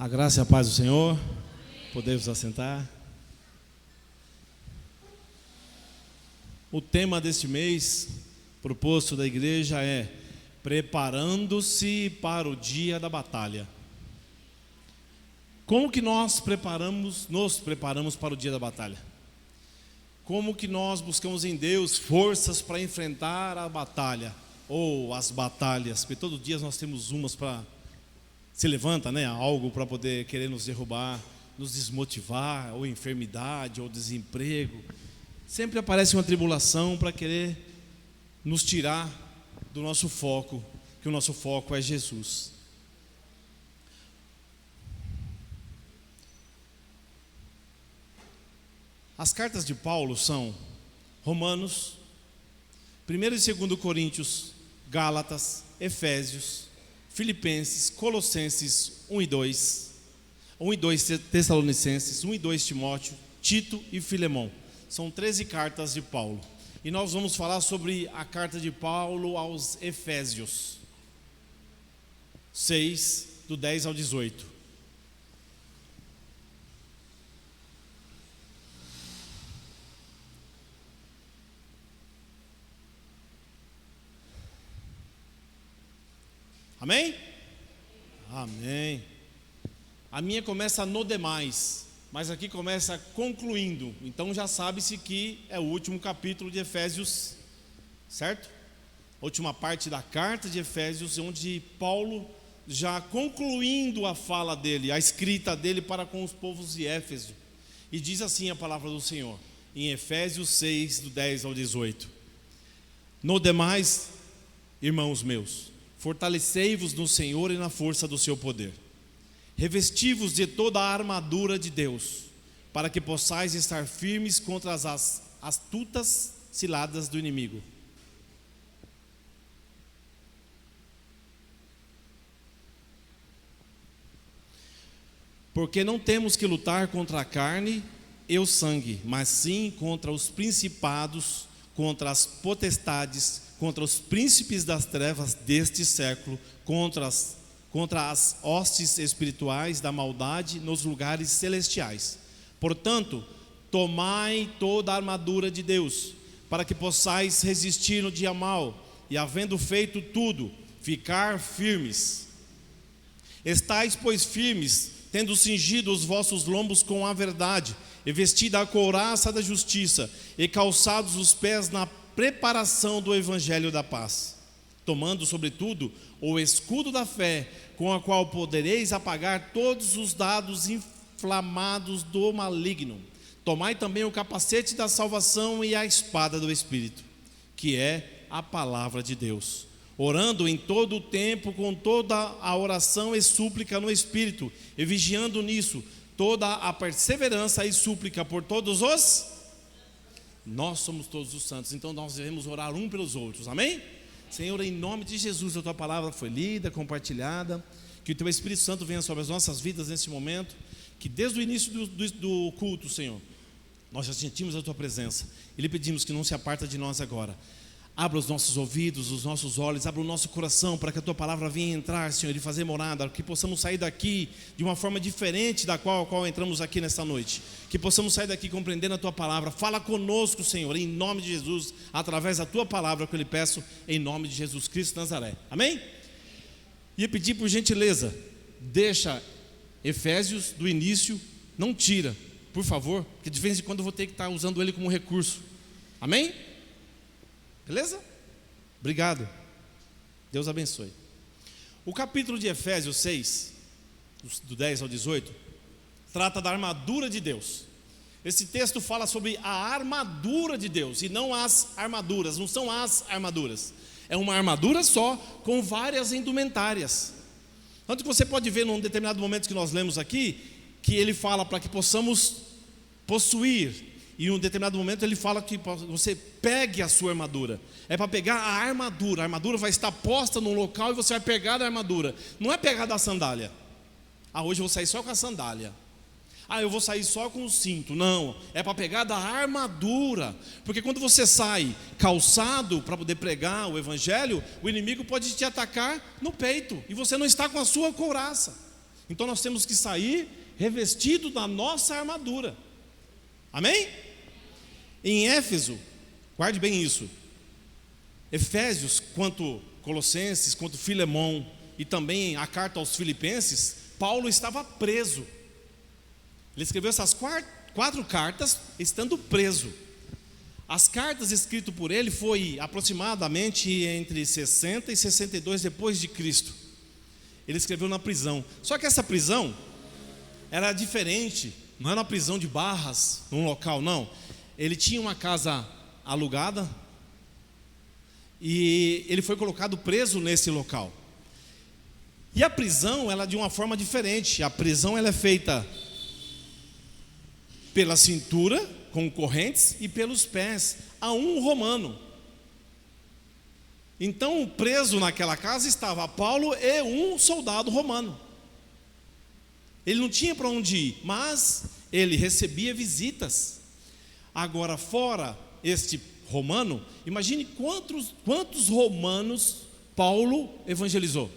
A graça e a paz do Senhor. Podemos assentar. O tema deste mês, proposto da igreja, é preparando-se para o dia da batalha. Como que nos preparamos para o dia da batalha? Como que nós buscamos em Deus forças para enfrentar a batalha, ou as batalhas, porque todo dia nós temos umas para se levanta, né? Algo para poder querer nos derrubar, nos desmotivar, ou enfermidade, ou desemprego. Sempre aparece uma tribulação para querer nos tirar do nosso foco, que o nosso foco é Jesus. As cartas de Paulo são Romanos, 1 e 2 Coríntios, Gálatas, Efésios, Filipenses, Colossenses 1 e 2, 1 e 2 Tessalonicenses, 1 e 2 Timóteo, Tito e Filemão. São 13 cartas de Paulo. E nós vamos falar sobre a carta de Paulo aos Efésios 6, do 10 ao 18. Amém? Amém. A minha começa no demais, mas aqui começa concluindo. Então já sabe-se que é o último capítulo de Efésios, certo? A última parte da carta de Efésios, onde Paulo, já concluindo a fala dele, a escrita dele para com os povos de Éfeso. E diz assim a palavra do Senhor, em Efésios 6, do 10 ao 18. No demais, irmãos meus, fortalecei-vos no Senhor e na força do seu poder. Revesti-vos de toda a armadura de Deus, para que possais estar firmes contra as astutas ciladas do inimigo. Porque não temos que lutar contra a carne e o sangue, mas sim contra os principados, contra as potestades, contra os príncipes das trevas deste século, contra as hostes espirituais da maldade nos lugares celestiais. Portanto, tomai toda a armadura de Deus, para que possais resistir no dia mau, e havendo feito tudo, ficar firmes. Estais, pois, firmes, tendo cingido os vossos lombos com a verdade, e vestida a couraça da justiça, e calçados os pés na preparação do evangelho da paz, tomando sobretudo o escudo da fé, com a qual podereis apagar todos os dardos inflamados do maligno. Tomai também o capacete da salvação e a espada do Espírito, que é a palavra de Deus, orando em todo o tempo com toda a oração e súplica no Espírito, e vigiando nisso toda a perseverança e súplica por todos os... Nós somos todos os santos, então nós devemos orar um pelos outros, amém? Senhor, em nome de Jesus, a Tua palavra foi lida, compartilhada, que o Teu Espírito Santo venha sobre as nossas vidas nesse momento, que desde o início do culto, Senhor, nós já sentimos a Tua presença, e lhe pedimos que não se aparta de nós agora. Abra os nossos ouvidos, os nossos olhos, abra o nosso coração, para que a Tua palavra venha entrar, Senhor, e fazer morada, que possamos sair daqui de uma forma diferente da qual entramos aqui nesta noite, que possamos sair daqui compreendendo a Tua palavra. Fala conosco, Senhor, em nome de Jesus, através da Tua palavra, que eu lhe peço, em nome de Jesus Cristo de Nazaré, amém? E pedir por gentileza, deixa Efésios do início, não tira, por favor, porque de vez em quando eu vou ter que estar usando ele como recurso, amém? Beleza? Obrigado. Deus abençoe. O capítulo de Efésios 6, do 10 ao 18, trata da armadura de Deus. Esse texto fala sobre a armadura de Deus, e não as armaduras, não são as armaduras. É uma armadura só, com várias indumentárias. Tanto que você pode ver num determinado momento que nós lemos aqui, que ele fala para que possamos possuir. E em um determinado momento ele fala que você pegue a sua armadura. É para pegar a armadura vai estar posta num local e você vai pegar a armadura. Não é pegar da sandália. Hoje eu vou sair só com a sandália. Eu vou sair só com o cinto. Não, é para pegar da armadura. Porque quando você sai calçado para poder pregar o evangelho, o inimigo pode te atacar no peito, e você não está com a sua couraça. Então nós temos que sair revestido da nossa armadura. Amém? Em Éfeso, guarde bem isso, Efésios, quanto Colossenses, quanto Filemão e também a carta aos Filipenses, Paulo estava preso. Ele escreveu essas quatro cartas estando preso. As cartas escritas por ele foi aproximadamente entre 60 e 62 depois de Cristo. Ele escreveu na prisão. Só que essa prisão era diferente, não era uma prisão de barras, num local, não. Ele tinha uma casa alugada e ele foi colocado preso nesse local. E a prisão, ela é de uma forma diferente. A prisão, ela é feita pela cintura, com correntes, e pelos pés, a um romano. Então, preso naquela casa estava Paulo e um soldado romano. Ele não tinha para onde ir, mas ele recebia visitas. Agora, fora este romano, imagine quantos romanos Paulo evangelizou.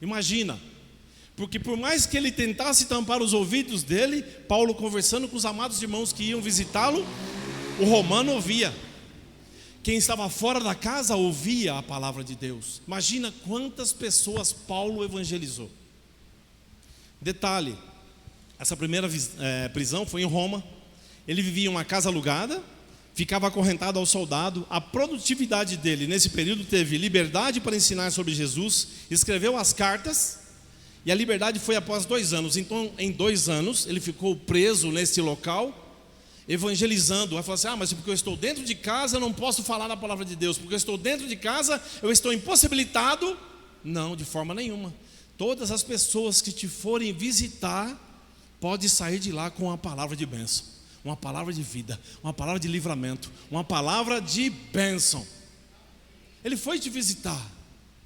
Imagina, porque por mais que ele tentasse tampar os ouvidos dele, Paulo conversando com os amados irmãos que iam visitá-lo, o romano ouvia. Quem estava fora da casa ouvia a palavra de Deus. Imagina quantas pessoas Paulo evangelizou. Detalhe, essa primeira prisão foi em Roma. Ele vivia em uma casa alugada, ficava acorrentado ao soldado. A produtividade dele nesse período teve liberdade para ensinar sobre Jesus, escreveu as cartas, e a liberdade foi após 2 anos. Então, em 2 anos, ele ficou preso nesse local, evangelizando. Vai falar assim: mas porque eu estou dentro de casa, eu não posso falar da palavra de Deus, porque eu estou dentro de casa, eu estou impossibilitado. Não, de forma nenhuma. Todas as pessoas que te forem visitar, pode sair de lá com uma palavra de bênção, uma palavra de vida, uma palavra de livramento, uma palavra de bênção. Ele foi te visitar,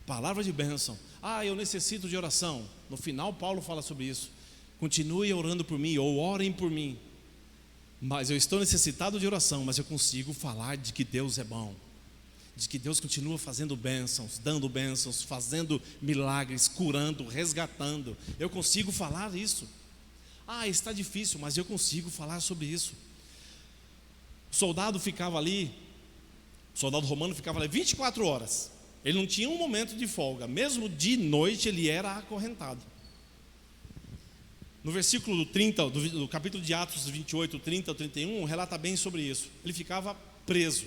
palavra de bênção. Eu necessito de oração. No final Paulo fala sobre isso. Continue orando por mim, ou orem por mim. Mas eu estou necessitado de oração, mas eu consigo falar de que Deus é bom, de que Deus continua fazendo bênçãos, dando bênçãos, fazendo milagres, curando, resgatando. Eu consigo falar isso. Está difícil, mas eu consigo falar sobre isso. O soldado ficava ali, o soldado romano ficava ali 24 horas. Ele não tinha um momento de folga. Mesmo de noite ele era acorrentado. No versículo 30, do capítulo de Atos 28, 30 ao 31, relata bem sobre isso. Ele ficava preso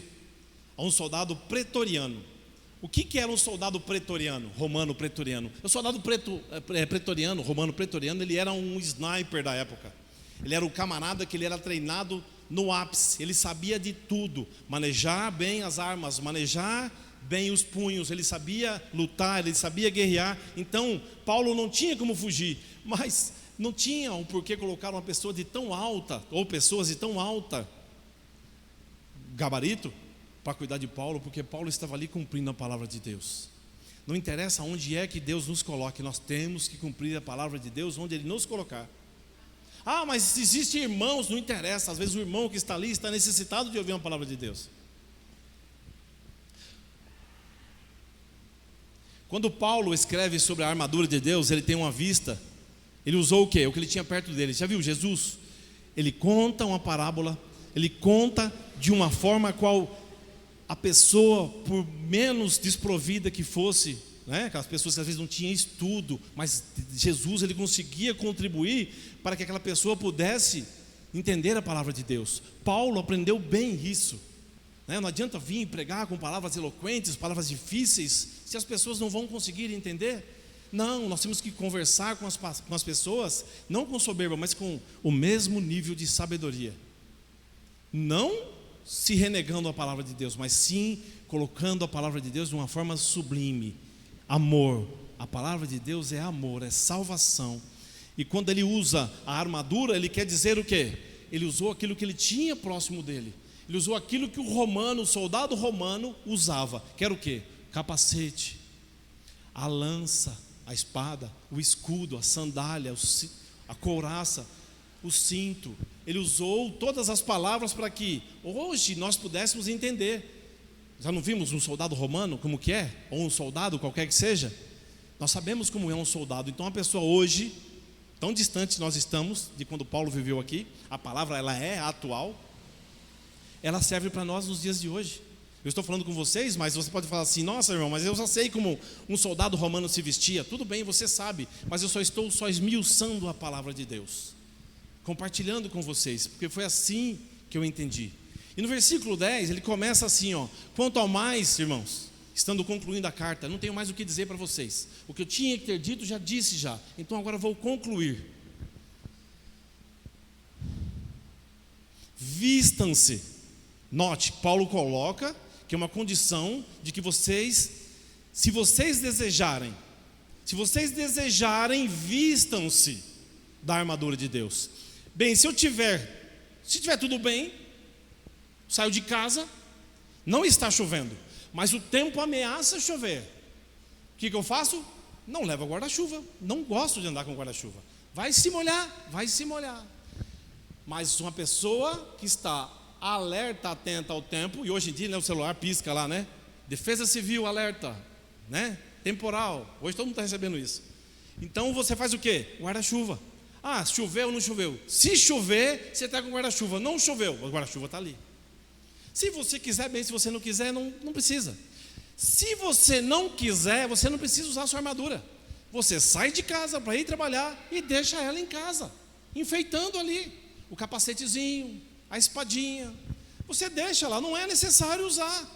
a um soldado pretoriano. O que era um soldado pretoriano, romano pretoriano? O soldado pretoriano, romano pretoriano, ele era um sniper da época. Ele era o camarada que ele era treinado no ápice. Ele sabia de tudo, manejar bem as armas, manejar bem os punhos. Ele sabia lutar, ele sabia guerrear. Então, Paulo não tinha como fugir, mas não tinha um porquê colocar uma pessoa de tão alta, ou pessoas de tão alta gabarito, para cuidar de Paulo, porque Paulo estava ali cumprindo a palavra de Deus. Não interessa onde é que Deus nos coloque, nós temos que cumprir a palavra de Deus onde Ele nos colocar. Mas existem irmãos, não interessa, às vezes o irmão que está ali está necessitado de ouvir uma palavra de Deus. Quando Paulo escreve sobre a armadura de Deus, ele tem uma vista, ele usou o quê? O que ele tinha perto dele. Já viu Jesus? Ele conta uma parábola, ele conta de uma forma a qual a pessoa, por menos desprovida que fosse, aquelas pessoas que às vezes não tinham estudo, mas Jesus, ele conseguia contribuir para que aquela pessoa pudesse entender a palavra de Deus. Paulo aprendeu bem isso. Não adianta vir pregar com palavras eloquentes, palavras difíceis, se as pessoas não vão conseguir entender. Não, nós temos que conversar com as pessoas, não com soberba, mas com o mesmo nível de sabedoria. Não se renegando a palavra de Deus, mas sim colocando a palavra de Deus de uma forma sublime. Amor. A palavra de Deus é amor, é salvação. E quando ele usa a armadura, ele quer dizer o quê? Ele usou aquilo que ele tinha próximo dele. Ele usou aquilo que o soldado romano usava. Que era o quê? Capacete, a lança, a espada, o escudo, a sandália, a couraça, o cinto. Ele usou todas as palavras para que hoje nós pudéssemos entender. Já não vimos um soldado romano como que é? Ou um soldado qualquer que seja? Nós sabemos como é um soldado. Então, uma pessoa hoje, tão distante nós estamos de quando Paulo viveu aqui, a palavra ela é atual, ela serve para nós nos dias de hoje. Eu estou falando com vocês, mas você pode falar assim: nossa, irmão, mas eu já sei como um soldado romano se vestia. Tudo bem, você sabe, mas eu só estou esmiuçando a palavra de Deus, compartilhando com vocês, porque foi assim que eu entendi. E no versículo 10, ele começa assim, ó: quanto ao mais, irmãos, estando concluindo a carta, não tenho mais o que dizer para vocês. O que eu tinha que ter dito, já disse já. Então agora vou concluir. Vistam-se. Note, Paulo coloca que é uma condição de que vocês, se vocês desejarem, vistam-se da armadura de Deus. Bem, se tiver tudo bem, saio de casa, não está chovendo, mas o tempo ameaça chover. O que eu faço? Não levo guarda-chuva, não gosto de andar com guarda-chuva. Vai se molhar. Mas uma pessoa que está alerta, atenta ao tempo, e hoje em dia, né, o celular pisca lá, né? Defesa Civil, alerta, né? Temporal, hoje todo mundo está recebendo isso. Então você faz o quê? Guarda-chuva. Ah, choveu ou não choveu? Se chover, você está com guarda-chuva. Não choveu, o guarda-chuva está ali. Se você quiser, bem; se você não quiser, não precisa. Se você não quiser, você não precisa usar a sua armadura. Você sai de casa para ir trabalhar e deixa ela em casa, enfeitando ali o capacetezinho, a espadinha. Você deixa lá, não é necessário usar.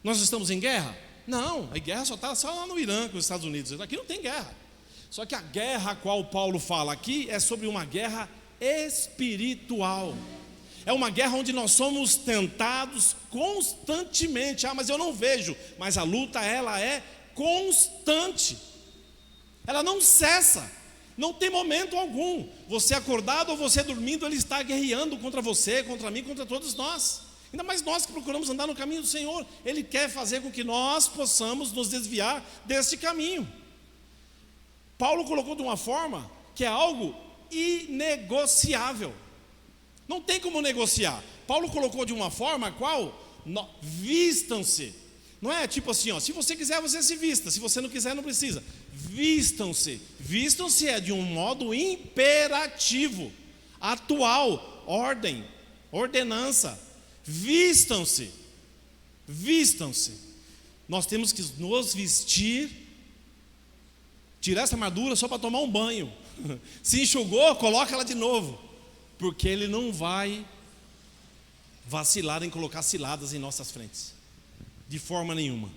Nós estamos em guerra? Não, a guerra só está lá no Irã com os Estados Unidos. Aqui não tem guerra. Só que a guerra a qual Paulo fala aqui é sobre uma guerra espiritual. É uma guerra onde nós somos tentados constantemente. Ah, mas eu não vejo. Mas a luta, ela é constante. Ela não cessa. Não tem momento algum. Você acordado ou você dormindo, ele está guerreando contra você, contra mim, contra todos nós. Ainda mais nós que procuramos andar no caminho do Senhor. Ele quer fazer com que nós possamos nos desviar deste caminho. Paulo colocou de uma forma que é algo inegociável. Não tem como negociar. Paulo colocou de uma forma a qual vistam-se. Não é tipo assim, ó, se você quiser, você se vista. Se você não quiser, não precisa. Vistam-se. Vistam-se é de um modo imperativo, atual, ordem, ordenança. Vistam-se. Vistam-se. Nós temos que nos vestir, tirar essa armadura só para tomar um banho. Se enxugou, coloca ela de novo, porque ele não vai vacilar em colocar ciladas em nossas frentes, de forma nenhuma.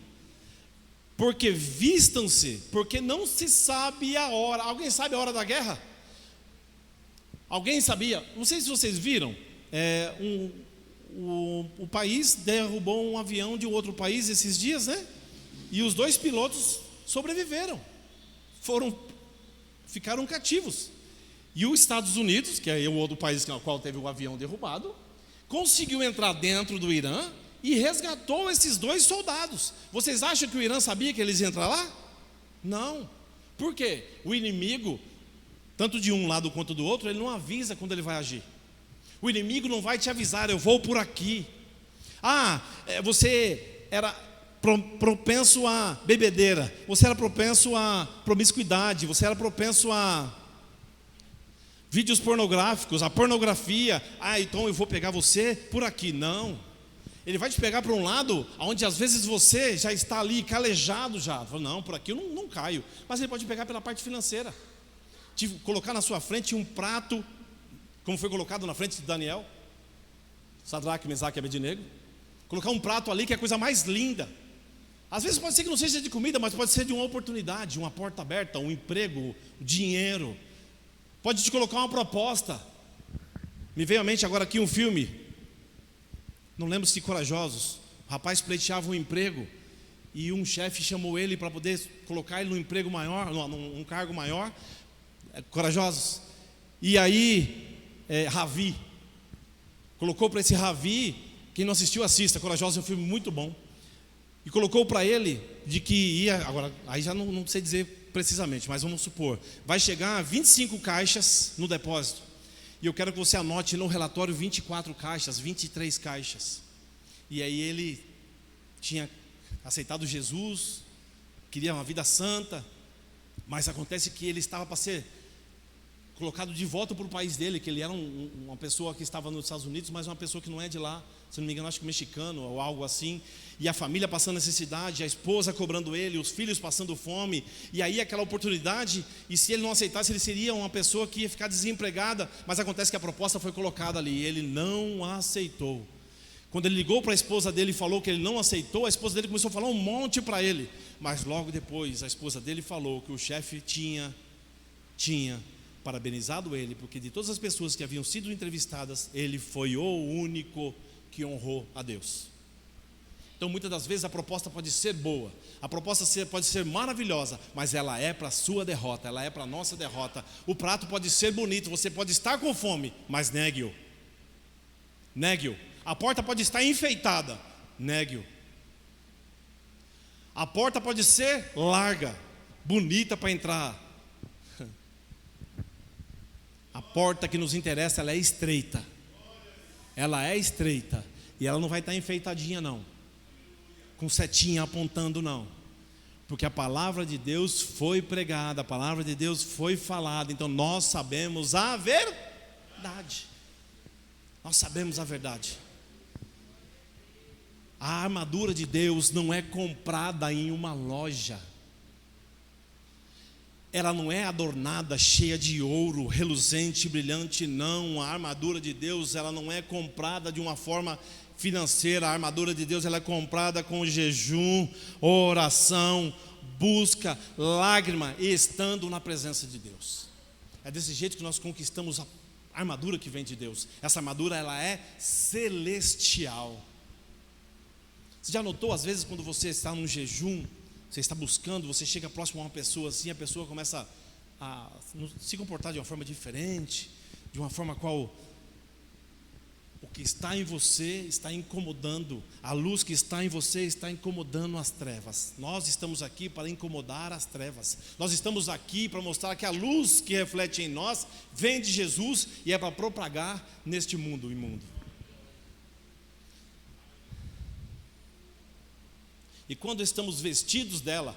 Porque vistam-se, porque não se sabe a hora. Alguém sabe a hora da guerra? Alguém sabia? Não sei se vocês viram, o país derrubou um avião de outro país esses dias, né? E os 2 pilotos sobreviveram, ficaram cativos. E os Estados Unidos, que é o outro país no qual teve o avião derrubado, conseguiu entrar dentro do Irã e resgatou esses 2 soldados. Vocês acham que o Irã sabia que eles iam entrar lá? Não. Por quê? O inimigo, tanto de um lado quanto do outro, ele não avisa quando ele vai agir. O inimigo não vai te avisar: eu vou por aqui. Você era propenso a bebedeira, você era propenso a promiscuidade, você era propenso a vídeos pornográficos, a pornografia. Então eu vou pegar você por aqui. Não. Ele vai te pegar para um lado onde às vezes você já está ali calejado já. Não, por aqui eu não caio. Mas ele pode pegar pela parte financeira, te colocar na sua frente um prato, como foi colocado na frente de Daniel, Sadraque, Mesaque e Abednego. Colocar um prato ali que é a coisa mais linda. Às vezes pode ser que não seja de comida, mas pode ser de uma oportunidade, uma porta aberta, um emprego, dinheiro. Pode te colocar uma proposta. Me veio à mente agora aqui um filme, não lembro se Corajosos. O rapaz pleiteava um emprego e um chefe chamou ele para poder colocar ele num emprego maior, num cargo maior. Corajosos. E aí Ravi colocou para esse Ravi, quem não assistiu assista, Corajosos é um filme muito bom, e colocou para ele de que ia, agora aí já não sei dizer precisamente, mas vamos supor, vai chegar a 25 caixas no depósito, e eu quero que você anote no relatório 24 caixas, 23 caixas. E aí ele tinha aceitado Jesus, queria uma vida santa, Mas acontece que ele estava para ser colocado de volta para o país dele, que ele era uma pessoa que estava nos Estados Unidos, mas uma pessoa que não é de lá, se não me engano, acho que mexicano ou algo assim, e a família passando necessidade, a esposa cobrando ele, os filhos passando fome, e aí aquela oportunidade, e se ele não aceitasse, ele seria uma pessoa que ia ficar desempregada, mas acontece que a proposta foi colocada ali, e ele não aceitou. Quando ele ligou para a esposa dele e falou que ele não aceitou, a esposa dele começou a falar um monte para ele, mas logo depois a esposa dele falou que o chefe tinha parabenizado ele, porque de todas as pessoas que haviam sido entrevistadas, ele foi o único que honrou a Deus. Então muitas das vezes a proposta pode ser boa, a proposta pode ser maravilhosa, mas ela é para a sua derrota, ela é para a nossa derrota. O prato pode ser bonito, você pode estar com fome, mas negue-o. Negue-o. A porta pode estar enfeitada, negue-o. A porta pode ser larga, bonita para entrar. A porta que nos interessa, ela é estreita. Ela é estreita. E ela não vai estar enfeitadinha não, com setinha apontando não. Porque a palavra de Deus foi pregada, a palavra de Deus foi falada. Então nós sabemos a verdade. Nós sabemos a verdade. A armadura de Deus não é comprada em uma loja. Ela não é adornada, cheia de ouro, reluzente, brilhante, não. A armadura de Deus, ela não é comprada de uma forma financeira. A armadura de Deus, ela é comprada com jejum, oração, busca, lágrima e estando na presença de Deus. É desse jeito que nós conquistamos a armadura que vem de Deus. Essa armadura, ela é celestial. Você já notou, às vezes, quando você está num jejum, você está buscando, você chega próximo a uma pessoa assim, a pessoa começa a se comportar de uma forma diferente, de uma forma qual o que está em você está incomodando, a luz que está em você está incomodando as trevas. Nós estamos aqui para incomodar as trevas. Nós estamos aqui para mostrar que a luz que reflete em nós vem de Jesus e é para propagar neste mundo imundo. E quando estamos vestidos dela,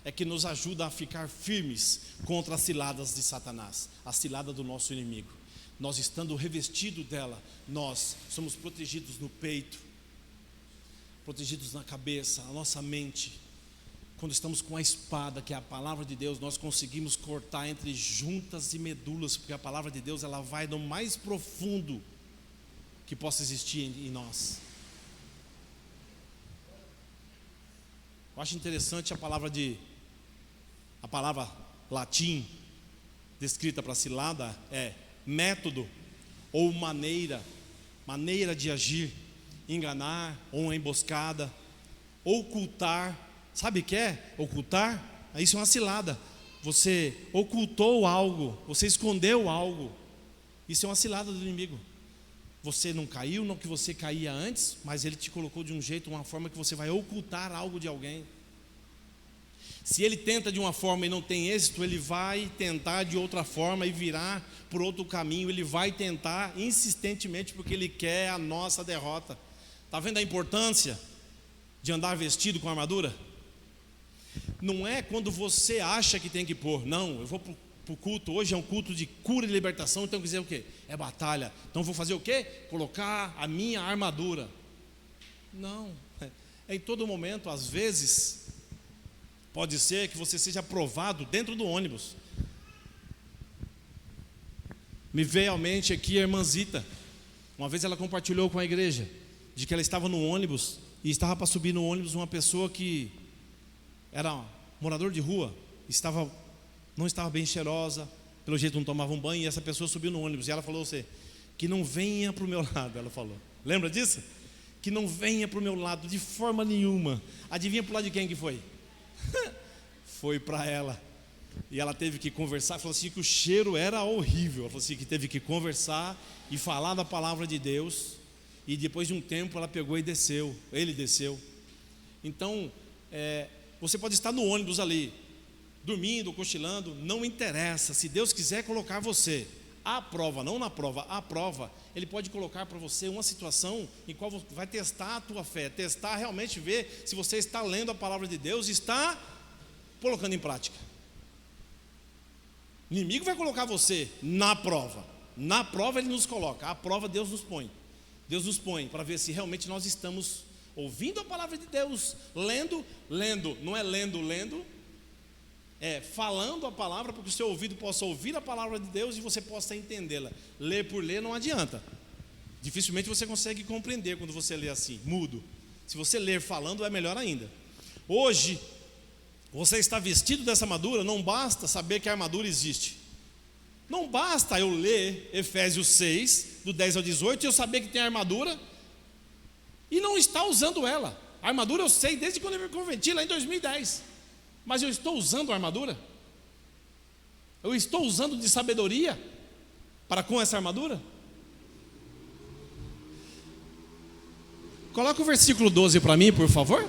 é que nos ajuda a ficar firmes contra as ciladas de Satanás, a cilada do nosso inimigo. Nós estando revestidos dela, nós somos protegidos no peito, protegidos na cabeça, a nossa mente. Quando estamos com a espada, que é a palavra de Deus, nós conseguimos cortar entre juntas e medulas, porque a palavra de Deus, ela vai no mais profundo que possa existir em nós. Eu acho interessante a palavra latim descrita para cilada é método ou maneira de agir, enganar ou uma emboscada, ocultar. Sabe o que é ocultar? Isso é uma cilada. Você ocultou algo, você escondeu algo. Isso é uma cilada do inimigo. Você não caiu no que você caía antes, mas ele te colocou de um jeito, uma forma que você vai ocultar algo de alguém. Se ele tenta de uma forma e não tem êxito, ele vai tentar de outra forma e virar por outro caminho. Ele vai tentar insistentemente porque ele quer a nossa derrota. Está vendo a importância de andar vestido com armadura? Não é quando você acha que tem que pôr. Não, eu vou para o culto, hoje é um culto de cura e libertação, então quer dizer o quê? É batalha. Então vou fazer o quê? Colocar a minha armadura. Não, é em todo momento. Às vezes pode ser que você seja provado dentro do ônibus. Me veio à mente aqui a irmã Zita. Uma vez ela compartilhou com a igreja de que ela estava no ônibus e estava para subir no ônibus uma pessoa que era morador de rua, não estava bem cheirosa, pelo jeito não tomava um banho, e essa pessoa subiu no ônibus e ela falou assim, que não venha para o meu lado, ela falou. Lembra disso? Que não venha para o meu lado de forma nenhuma. Adivinha para o lado de quem que foi? Foi para ela. E ela teve que conversar, falou assim que o cheiro era horrível. Ela falou assim que teve que conversar e falar da palavra de Deus. E depois de um tempo ela pegou e desceu. Ele desceu. Então, você pode estar no ônibus ali, dormindo, cochilando, não interessa. Se Deus quiser colocar você à prova, não na prova, à prova, Ele pode colocar para você uma situação em qual vai testar a tua fé, testar realmente, ver se você está lendo a palavra de Deus e está colocando em prática. O inimigo vai colocar você na prova. Na prova ele nos coloca. A prova Deus nos põe. Deus nos põe para ver se realmente nós estamos ouvindo a palavra de Deus, lendo, não é lendo, é falando a palavra, para que o seu ouvido possa ouvir a palavra de Deus e você possa entendê-la. Ler por ler não adianta. Dificilmente você consegue compreender quando você lê assim, mudo. Se você ler falando é melhor ainda. Hoje, você está vestido dessa armadura, não basta saber que a armadura existe. Não basta eu ler Efésios 6, do 10 ao 18, e eu saber que tem a armadura e não estar usando ela. A armadura eu sei desde quando eu me converti, lá em 2010. Mas eu estou usando a armadura? Eu estou usando de sabedoria para com essa armadura? Coloca o versículo 12 para mim, por favor.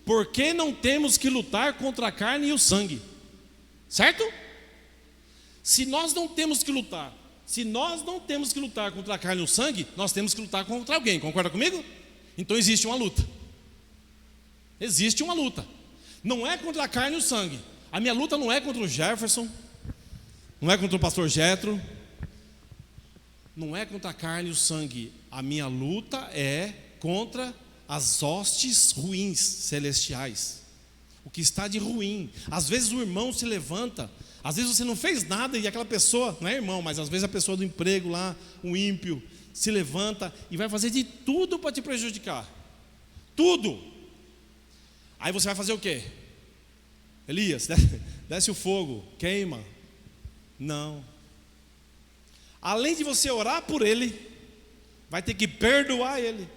Porque não temos que lutar contra a carne e o sangue, certo? Se nós não temos que lutar contra a carne e o sangue, nós temos que lutar contra alguém, concorda comigo? Então existe uma luta. Existe uma luta. Não é contra a carne e o sangue. A minha luta não é contra o Jefferson, não é contra o pastor Jetro, não é contra a carne e o sangue. A minha luta é contra as hostes ruins celestiais, o que está de ruim. Às vezes o irmão se levanta, às vezes você não fez nada e aquela pessoa, não é irmão, mas às vezes a pessoa do emprego lá, um ímpio, se levanta e vai fazer de tudo para te prejudicar. Tudo. Aí você vai fazer o quê? Elias, desce o fogo, queima. Não. Além de você orar por ele, vai ter que perdoar ele.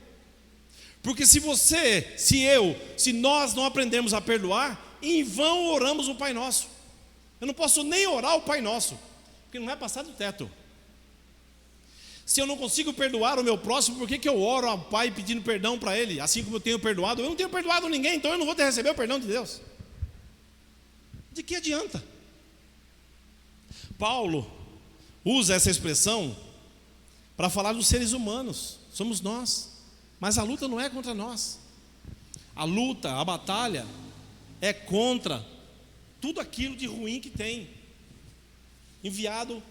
Porque se nós não aprendermos a perdoar, em vão oramos o Pai Nosso. Eu não posso nem orar o Pai Nosso, porque não é passar do teto. Se eu não consigo perdoar o meu próximo, por que eu oro ao Pai pedindo perdão para ele? Assim como eu tenho perdoado, eu não tenho perdoado ninguém, então eu não vou receber o perdão de Deus. De que adianta? Paulo usa essa expressão para falar dos seres humanos, somos nós. Mas a luta não é contra nós. A luta, a batalha é contra tudo aquilo de ruim que tem enviado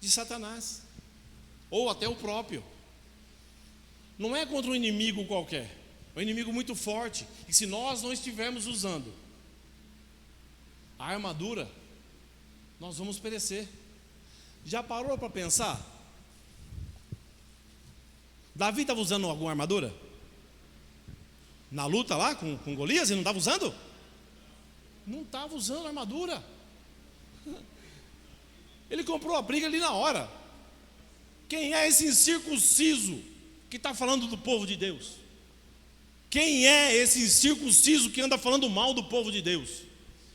de Satanás, ou até o próprio. Não é contra um inimigo qualquer, é um inimigo muito forte. E se nós não estivermos usando a armadura, nós vamos perecer. Já parou para pensar? Davi estava usando alguma armadura? Na luta lá com Golias, ele não estava usando? Não estava usando armadura. Ele comprou a briga ali na hora. Quem é esse incircunciso que está falando do povo de Deus? Quem é esse incircunciso que anda falando mal do povo de Deus?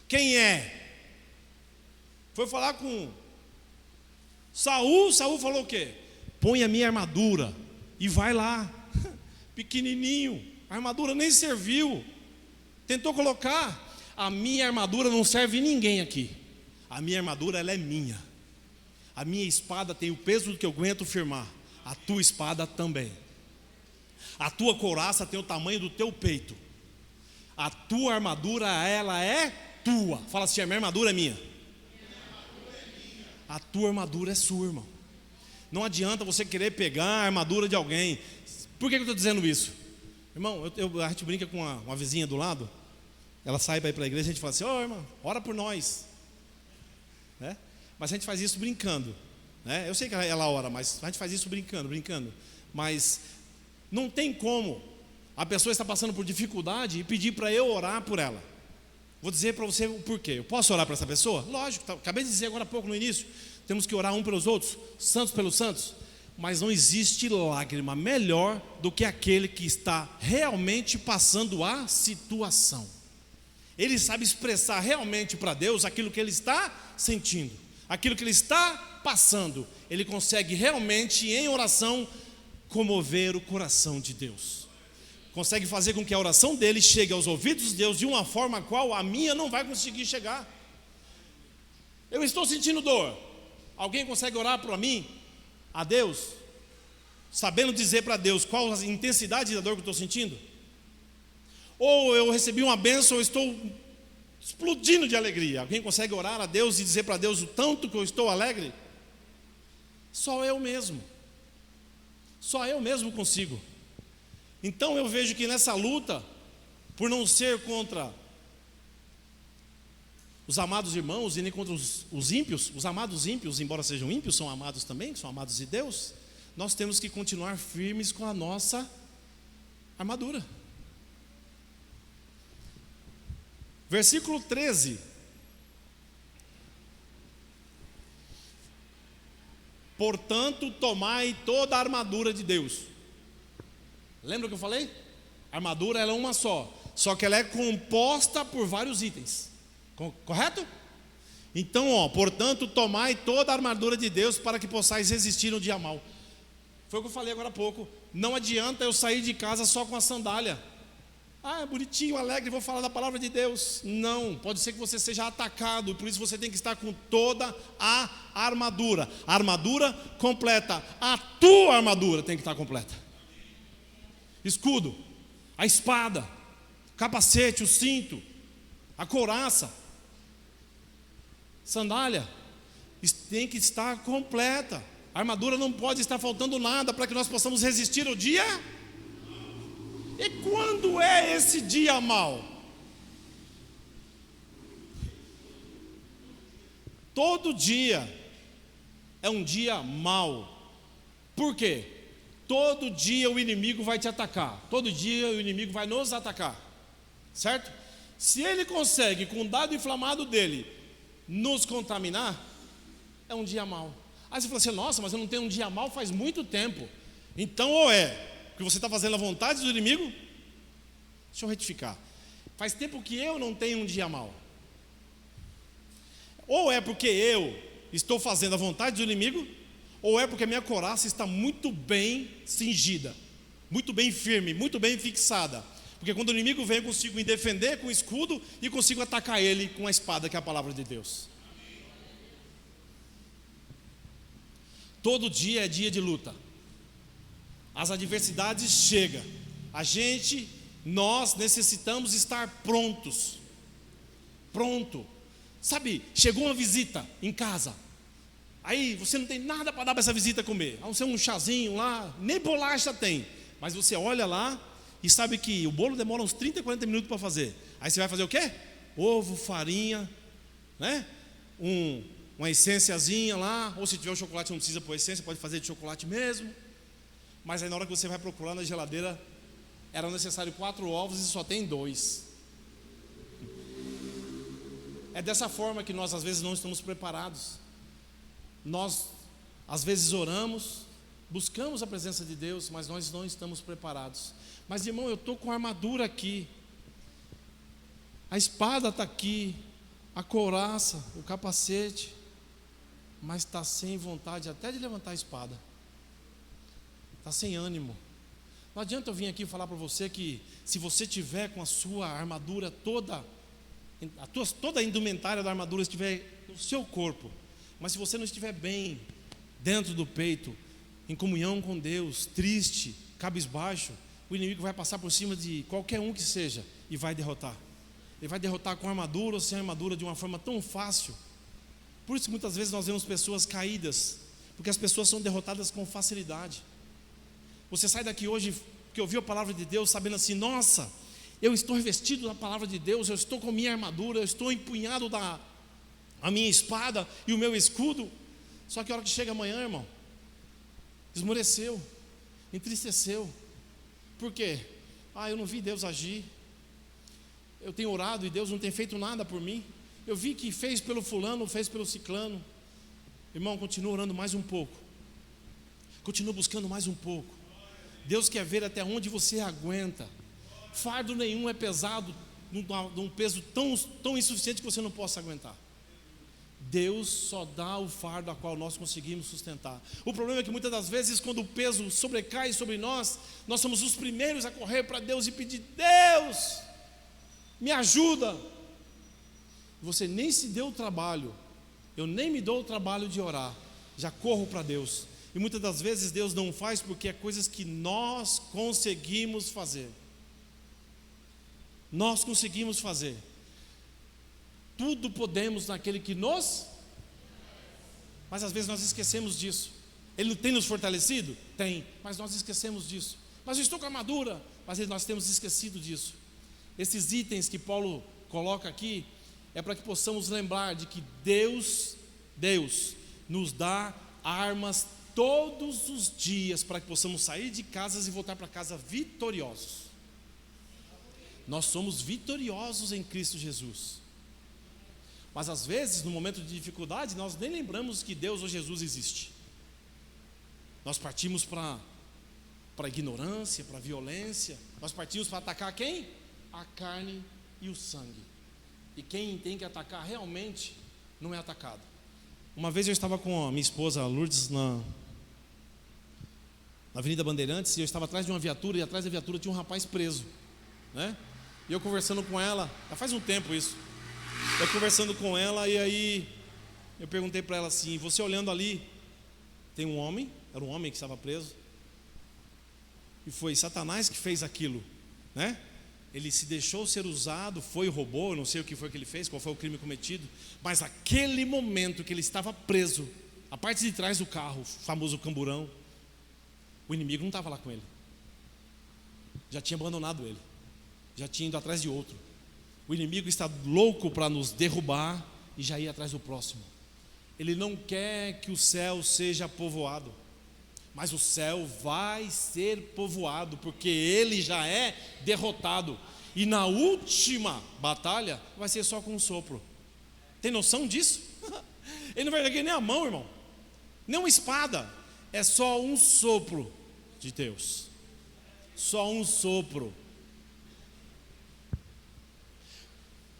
Quem é? Foi falar com Saul falou o quê? Põe a minha armadura e vai lá. Pequenininho, a armadura nem serviu. Tentou colocar. A minha armadura não serve ninguém aqui. A minha armadura, ela é minha. A minha espada tem o peso do que eu aguento firmar. A tua espada também. A tua couraça tem o tamanho do teu peito. A tua armadura, ela é tua. Fala assim, a minha armadura é minha. A tua armadura é sua, irmão. Não adianta você querer pegar a armadura de alguém. Por que eu estou dizendo isso? Irmão, a gente brinca com uma vizinha do lado. Ela sai para ir para a igreja e a gente fala assim, irmão, ora por nós, né? Mas a gente faz isso brincando, né? Eu sei que ela ora, mas a gente faz isso brincando. Mas não tem como a pessoa está passando por dificuldade e pedir para eu orar por ela. Vou dizer para você o porquê. Eu posso orar para essa pessoa? Lógico, acabei de dizer agora há pouco no início. Temos que orar um pelos outros, santos pelos santos. Mas não existe lágrima melhor do que aquele que está realmente passando a situação. Ele sabe expressar realmente para Deus aquilo que ele está sentindo, aquilo que ele está passando. Ele consegue realmente, em oração, comover o coração de Deus. Consegue fazer com que a oração dele chegue aos ouvidos de Deus de uma forma a qual a minha não vai conseguir chegar. Eu estou sentindo dor. Alguém consegue orar para mim, a Deus, sabendo dizer para Deus qual a intensidade da dor que eu estou sentindo? Ou eu recebi uma bênção, eu estou explodindo de alegria. Alguém consegue orar a Deus e dizer para Deus o tanto que eu estou alegre? Só eu mesmo. Só eu mesmo consigo. Então eu vejo que nessa luta, por não ser contra os amados irmãos e nem contra os ímpios, os amados ímpios, embora sejam ímpios, são amados também, são amados de Deus, nós temos que continuar firmes com a nossa armadura. Versículo 13. Portanto, tomai toda a armadura de Deus. Lembra o que eu falei? A armadura ela é uma só que ela é composta por vários itens. Correto? Então, portanto, tomai toda a armadura de Deus para que possais resistir no dia mau. Foi o que eu falei agora há pouco. Não adianta eu sair de casa só com a sandália. Bonitinho, alegre, vou falar da palavra de Deus. Não, pode ser que você seja atacado, e por isso você tem que estar com toda a armadura. A armadura completa, a tua armadura tem que estar completa. Escudo, a espada, capacete, o cinto, a couraça, sandália, tem que estar completa. A armadura não pode estar faltando nada para que nós possamos resistir ao dia. E quando é esse dia mau? Todo dia é um dia mau. Por quê? Todo dia o inimigo vai te atacar. Todo dia o inimigo vai nos atacar. Certo? Se ele consegue, com o dado inflamado dele, nos contaminar, é um dia mau. Aí você fala assim, nossa, mas eu não tenho um dia mau faz muito tempo. Então ou é porque você está fazendo a vontade do inimigo? Deixa eu retificar. Faz tempo que eu não tenho um dia mau. Ou é porque eu estou fazendo a vontade do inimigo, ou é porque a minha couraça está muito bem cingida, muito bem firme, muito bem fixada. Porque quando o inimigo vem, eu consigo me defender com o escudo e consigo atacar ele com a espada, que é a palavra de Deus. Todo dia é dia de luta. As adversidades chegam. Nós necessitamos estar prontos. Pronto. Sabe, chegou uma visita em casa. Aí você não tem nada para dar para essa visita comer. A não ser um chazinho lá, nem bolacha tem. Mas você olha lá e sabe que o bolo demora uns 30, 40 minutos para fazer. Aí você vai fazer o quê? Ovo, farinha, né? Uma essênciazinha lá. Ou se tiver o chocolate não precisa pôr essência, pode fazer de chocolate mesmo. Mas aí na hora que você vai procurar na geladeira, era necessário 4 ovos e só tem 2. É dessa forma que nós às vezes não estamos preparados. Nós às vezes oramos, buscamos a presença de Deus, mas nós não estamos preparados. Mas irmão, eu estou com a armadura aqui, a espada está aqui, a couraça, o capacete, mas está sem vontade até de levantar a espada. Está sem ânimo. Não adianta eu vir aqui falar para você que se você tiver com a sua armadura toda, toda a indumentária da armadura estiver no seu corpo, mas se você não estiver bem dentro do peito, em comunhão com Deus, triste, cabisbaixo, o inimigo vai passar por cima de qualquer um que seja e vai derrotar. Ele vai derrotar com armadura ou sem armadura de uma forma tão fácil. Por isso que muitas vezes nós vemos pessoas caídas, porque as pessoas são derrotadas com facilidade. Você sai daqui hoje que ouviu a palavra de Deus sabendo assim, nossa, eu estou revestido da palavra de Deus, eu estou com minha armadura, eu estou empunhado a minha espada e o meu escudo. Só que a hora que chega amanhã, irmão, esmoreceu, entristeceu. Por quê? Eu não vi Deus agir. Eu tenho orado e Deus não tem feito nada por mim. Eu vi que fez pelo fulano, fez pelo ciclano. Irmão, continua orando mais um pouco. Continua buscando mais um pouco. Deus quer ver até onde você aguenta. Fardo nenhum é pesado, num peso tão insuficiente que você não possa aguentar. Deus só dá o fardo a qual nós conseguimos sustentar. O problema é que muitas das vezes, quando o peso sobrecai sobre nós, nós somos os primeiros a correr para Deus e pedir, Deus, me ajuda. Você nem se deu o trabalho, eu nem me dou o trabalho de orar, já corro para Deus. E muitas das vezes Deus não faz porque é coisas que nós conseguimos fazer. nós conseguimos fazer. Tudo podemos naquele que nos... Mas às vezes nós esquecemos disso. Ele tem nos fortalecido? Tem, mas nós esquecemos disso. Mas eu estou com a armadura, mas nós temos esquecido disso. Esses itens que Paulo coloca aqui é para que possamos lembrar de que Deus nos dá armas todos os dias para que possamos sair de casas e voltar para casa vitoriosos. Nós somos vitoriosos em Cristo Jesus. Mas às vezes, no momento de dificuldade, nós nem lembramos que Deus ou Jesus existe. Nós partimos para a ignorância, para a violência. Nós partimos para atacar quem? A carne e o sangue. E quem tem que atacar realmente não é atacado. Uma vez eu estava com a minha esposa Lourdes na Avenida Bandeirantes, e eu estava atrás de uma viatura, e atrás da viatura tinha um rapaz preso, né? E eu conversando com ela, já faz um tempo isso. Eu conversando com ela, e aí eu perguntei para ela assim: você olhando ali, tem um homem, era um homem que estava preso, e foi Satanás que fez aquilo, né? Ele se deixou ser usado, foi e roubou, eu não sei o que foi que ele fez, qual foi o crime cometido, mas aquele momento que ele estava preso, a parte de trás do carro, o famoso camburão, o inimigo não estava lá com ele, já tinha abandonado ele, já tinha ido atrás de outro. O inimigo está louco para nos derrubar e já ir atrás do próximo. Ele não quer que o céu seja povoado, mas o céu vai ser povoado, porque ele já é derrotado. E na última batalha vai ser só com um sopro. Tem noção disso? Ele não vai erguer nem a mão, irmão, nem uma espada. É só um sopro de Deus. Só um sopro.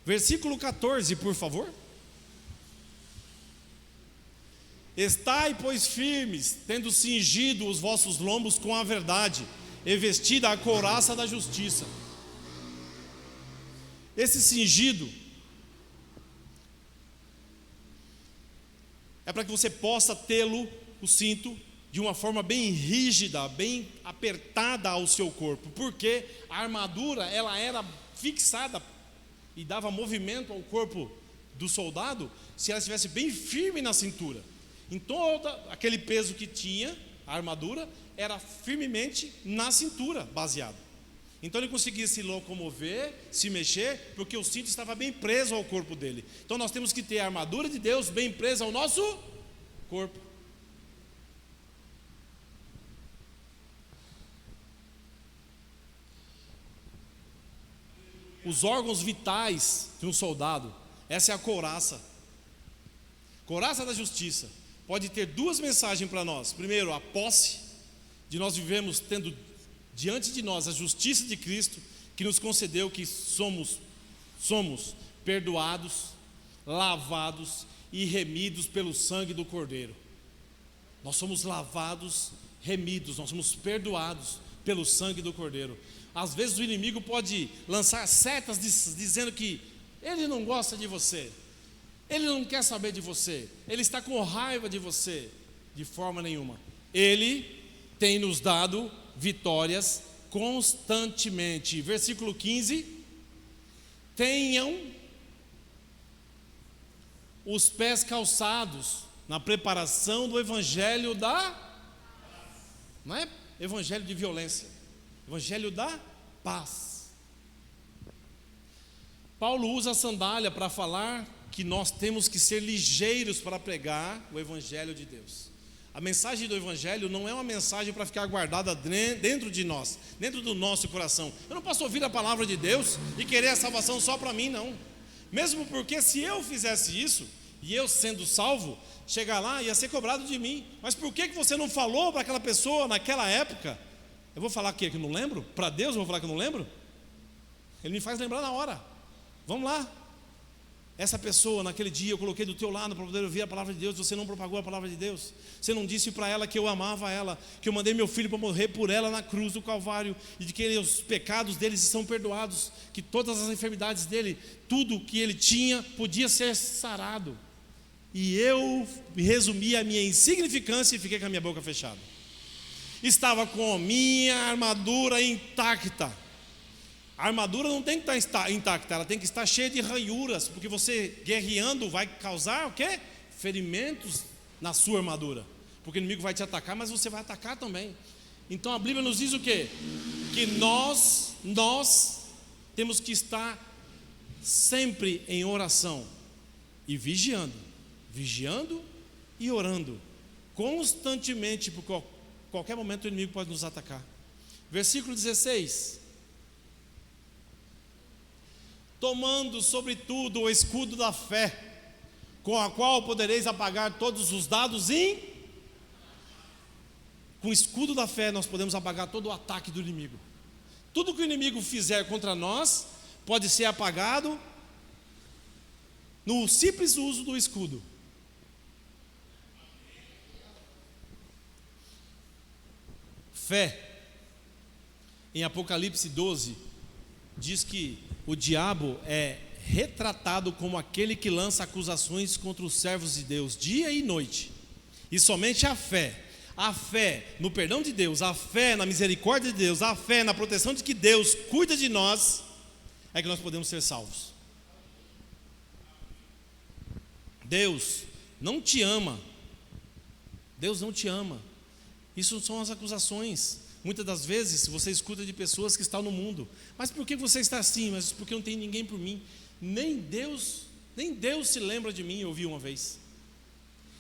Versículo 14, por favor. Estai, pois, firmes, tendo cingido os vossos lombos com a verdade, e vestida a couraça da justiça. Esse cingido é para que você possa tê-lo, o cinto, de uma forma bem rígida, bem apertada ao seu corpo, porque a armadura, ela era fixada e dava movimento ao corpo do soldado se ela estivesse bem firme na cintura. Em todo aquele peso que tinha, a armadura era firmemente na cintura baseado. Então ele conseguia se locomover, se mexer, porque o cinto estava bem preso ao corpo dele. Então nós temos que ter a armadura de Deus bem presa ao nosso corpo. Os órgãos vitais de um soldado, essa é a couraça. Couraça da justiça. Pode ter duas mensagens para nós. Primeiro, a posse de nós vivemos tendo diante de nós a justiça de Cristo, que nos concedeu que somos perdoados, lavados e remidos pelo sangue do Cordeiro. Nós somos lavados, remidos, nós somos perdoados pelo sangue do Cordeiro. Às vezes o inimigo pode lançar setas dizendo que ele não gosta de você, ele não quer saber de você, ele está com raiva de você. De forma nenhuma. Ele tem nos dado vitórias constantemente. Versículo 15: tenham os pés calçados na preparação do evangelho não é evangelho de violência, evangelho da paz. Paulo usa a sandália para falar que nós temos que ser ligeiros para pregar o evangelho de Deus. A mensagem do evangelho não é uma mensagem para ficar guardada dentro de nós, dentro do nosso coração. Eu não posso ouvir a palavra de Deus e querer a salvação só para mim, não. Mesmo porque se eu fizesse isso, e eu sendo salvo, chegar lá ia ser cobrado de mim. Mas por que você não falou para aquela pessoa naquela época? Eu vou falar que eu não lembro? Para Deus eu vou falar que eu não lembro? Ele me faz lembrar na hora. Vamos lá. Essa pessoa, naquele dia, eu coloquei do teu lado para poder ouvir a palavra de Deus. Você não propagou a palavra de Deus. Você não disse para ela que eu amava ela, que eu mandei meu filho para morrer por ela na cruz do Calvário, e de que os pecados deles são perdoados, que todas as enfermidades dele, tudo que ele tinha, podia ser sarado. E eu resumi a minha insignificância e fiquei com a minha boca fechada. Estava com a minha armadura intacta. A armadura não tem que estar intacta, ela tem que estar cheia de ranhuras, porque você guerreando vai causar o quê? Ferimentos na sua armadura, porque o inimigo vai te atacar, mas você vai atacar também. Então a Bíblia nos diz o quê? Que nós temos que estar sempre em oração e vigiando e orando constantemente, porque qualquer momento o inimigo pode nos atacar. Versículo 16: tomando sobretudo o escudo da fé, com a qual podereis apagar todos os dados com o escudo da fé nós podemos apagar todo o ataque do inimigo. Tudo que o inimigo fizer contra nós pode ser apagado no simples uso do escudo. Fé. Em Apocalipse 12 diz que o diabo é retratado como aquele que lança acusações contra os servos de Deus dia e noite. E somente a fé no perdão de Deus, a fé na misericórdia de Deus, a fé na proteção de que Deus cuida de nós, é que nós podemos ser salvos. Deus não te ama. Deus não te ama. Isso são as acusações. Muitas das vezes você escuta de pessoas que estão no mundo: mas por que você está assim? Mas porque não tem ninguém por mim. Nem Deus se lembra de mim, eu ouvi uma vez.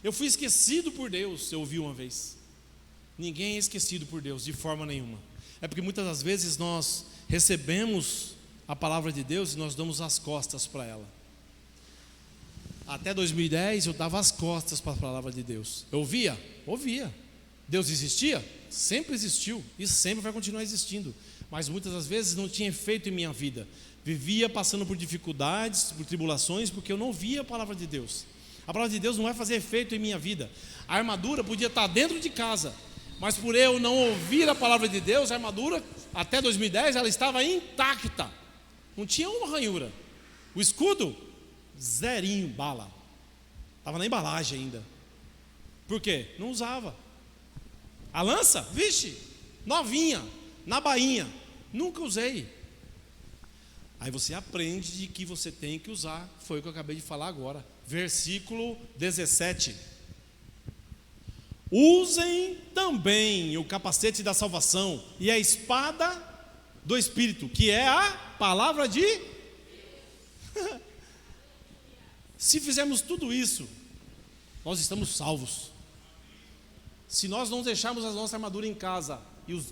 Eu fui esquecido por Deus, eu ouvi uma vez. Ninguém é esquecido por Deus de forma nenhuma. É porque muitas das vezes nós recebemos a palavra de Deus e nós damos as costas para ela. Até 2010 eu dava as costas para a palavra de Deus. Eu ouvia. Deus existia? Sempre existiu e sempre vai continuar existindo. Mas muitas das vezes não tinha efeito em minha vida. Vivia passando por dificuldades, por tribulações, porque eu não via a palavra de Deus. A palavra de Deus não vai fazer efeito em minha vida. A armadura podia estar dentro de casa, mas por eu não ouvir a palavra de Deus, a armadura, até 2010, ela estava intacta. Não tinha uma ranhura. O escudo, zerinho, bala. Estava na embalagem ainda. Por quê? Não usava. A lança, vixe, novinha, na bainha. Nunca usei. Aí você aprende de que você tem que usar. Foi o que eu acabei de falar agora. Versículo 17: usem também o capacete da salvação e a espada do Espírito, que é a palavra de Se fizermos tudo isso, nós estamos salvos. Se nós não deixarmos a nossa armadura em casa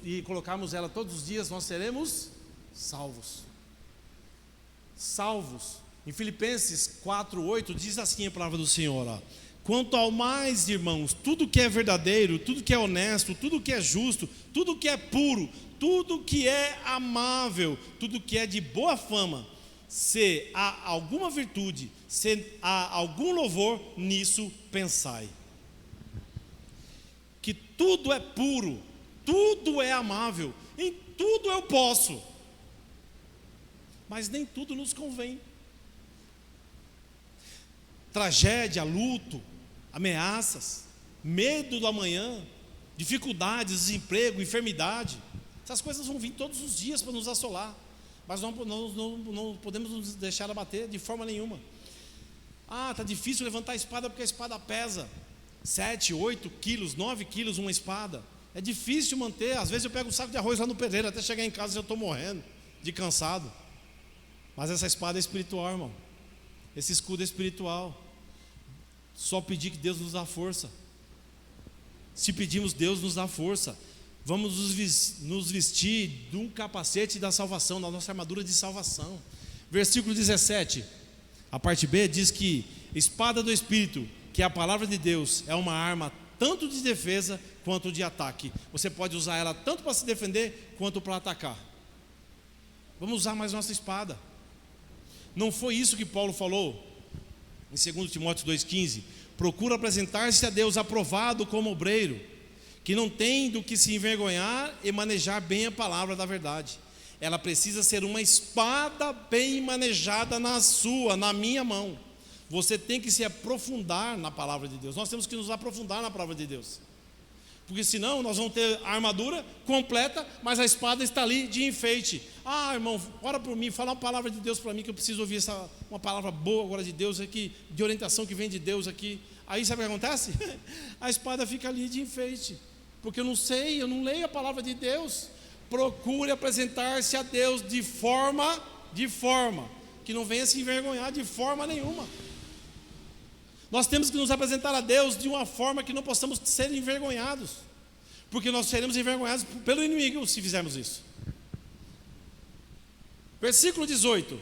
e colocarmos ela todos os dias, nós seremos salvos. Salvos. Em Filipenses 4:8 diz assim a palavra do Senhor: ó, quanto ao mais, irmãos, tudo que é verdadeiro, tudo que é honesto, tudo que é justo, tudo que é puro, tudo que é amável, tudo que é de boa fama, se há alguma virtude, se há algum louvor, nisso pensai. Que tudo é puro, tudo é amável, em tudo eu posso, mas nem tudo nos convém. Tragédia, luto, ameaças, medo do amanhã, dificuldades, desemprego, enfermidade, essas coisas vão vir todos os dias para nos assolar, mas não podemos nos deixar abater de forma nenhuma. Está difícil levantar a espada porque a espada pesa 7, 8 quilos, 9 quilos uma espada. É difícil manter. Às vezes eu pego um saco de arroz lá no pedreiro, até chegar em casa eu estou morrendo de cansado. Mas essa espada é espiritual, irmão. Esse escudo é espiritual. Só pedir que Deus nos dá força. Se pedimos, Deus nos dá força. Vamos nos vestir de um capacete da salvação, da nossa armadura de salvação. Versículo 17, a parte B diz que espada do Espírito, que é a palavra de Deus, é uma arma tanto de defesa quanto de ataque. Você pode usar ela tanto para se defender quanto para atacar. Vamos usar mais nossa espada. Não foi isso que Paulo falou em 2 Timóteo 2,15? Procura apresentar-se a Deus aprovado como obreiro, que não tem do que se envergonhar e manejar bem a palavra da verdade. Ela precisa ser uma espada bem manejada na minha mão. Você tem que se aprofundar na palavra de Deus. Nós temos que nos aprofundar na palavra de Deus. Porque senão nós vamos ter a armadura completa, mas a espada está ali de enfeite. Ah, irmão, ora por mim, fala uma palavra de Deus para mim, que eu preciso ouvir uma palavra boa agora de Deus aqui, de orientação que vem de Deus aqui. Aí sabe o que acontece? A espada fica ali de enfeite, porque eu não sei, eu não leio a palavra de Deus. Procure apresentar-se a Deus de forma que não venha se envergonhar de forma nenhuma. Nós temos que nos apresentar a Deus de uma forma que não possamos ser envergonhados, porque nós seremos envergonhados pelo inimigo se fizermos isso. Versículo 18,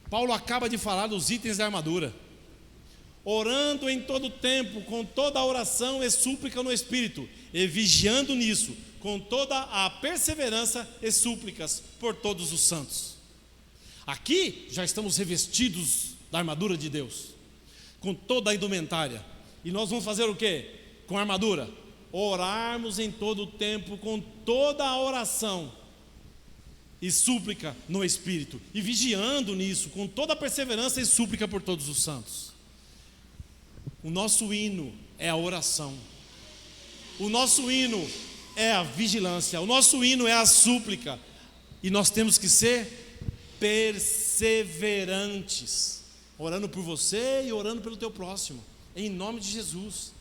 Paulo acaba de falar dos itens da armadura. Orando em todo tempo, com toda a oração e súplica no Espírito, e vigiando nisso, com toda a perseverança e súplicas por todos os santos. Aqui já estamos revestidos da armadura de Deus, com toda a indumentária. E nós vamos fazer o quê? Com a armadura? Orarmos em todo o tempo, com toda a oração e súplica no Espírito, e vigiando nisso, com toda a perseverança e súplica por todos os santos. O nosso hino é a oração, o nosso hino é a vigilância, o nosso hino é a súplica, e nós temos que ser perseverantes, orando por você e orando pelo teu próximo, em nome de Jesus.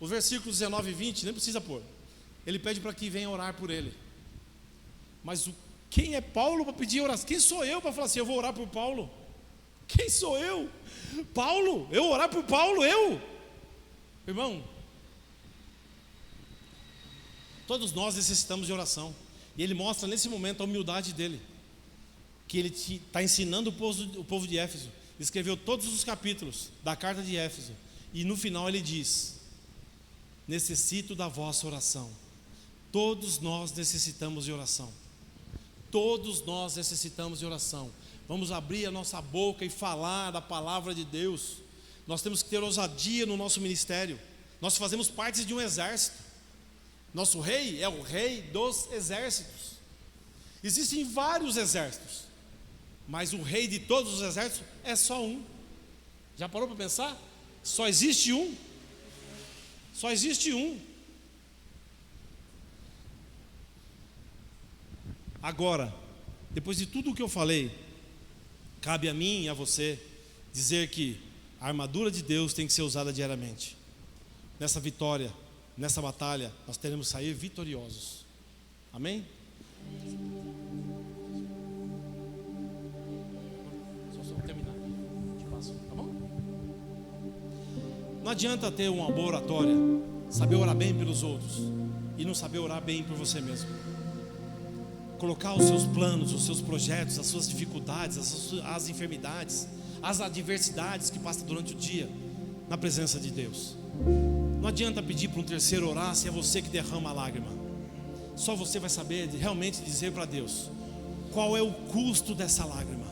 Os versículos 19 e 20, nem precisa pôr. Ele pede para que venha orar por ele. Mas quem é Paulo para pedir oração? Quem sou eu para falar assim, eu vou orar por Paulo? Quem sou eu? Paulo? Eu orar por Paulo? Eu? Irmão, todos nós necessitamos de oração. E ele mostra nesse momento a humildade dele, que ele está ensinando o povo de Éfeso. Ele escreveu todos os capítulos da carta de Éfeso, e no final ele diz: necessito da vossa oração. Todos nós necessitamos de oração. Todos nós necessitamos de oração. Vamos abrir a nossa boca e falar da palavra de Deus. Nós temos que ter ousadia no nosso ministério. Nós fazemos parte de um exército. Nosso rei é o rei dos exércitos. Existem vários exércitos, mas o rei de todos os exércitos é só um. Já parou para pensar? Só existe um. Só existe um. Agora, depois de tudo o que eu falei, cabe a mim e a você dizer que a armadura de Deus tem que ser usada diariamente. Nessa vitória, nessa batalha, nós teremos que sair vitoriosos. Amém? Só terminar aqui, te passo, tá bom? Não adianta ter uma boa oratória, saber orar bem pelos outros e não saber orar bem por você mesmo. Colocar os seus planos, os seus projetos, as suas dificuldades, as enfermidades, as adversidades que passam durante o dia na presença de Deus. Não adianta pedir para um terceiro orar se é você que derrama a lágrima. Só você vai saber realmente dizer para Deus qual é o custo dessa lágrima.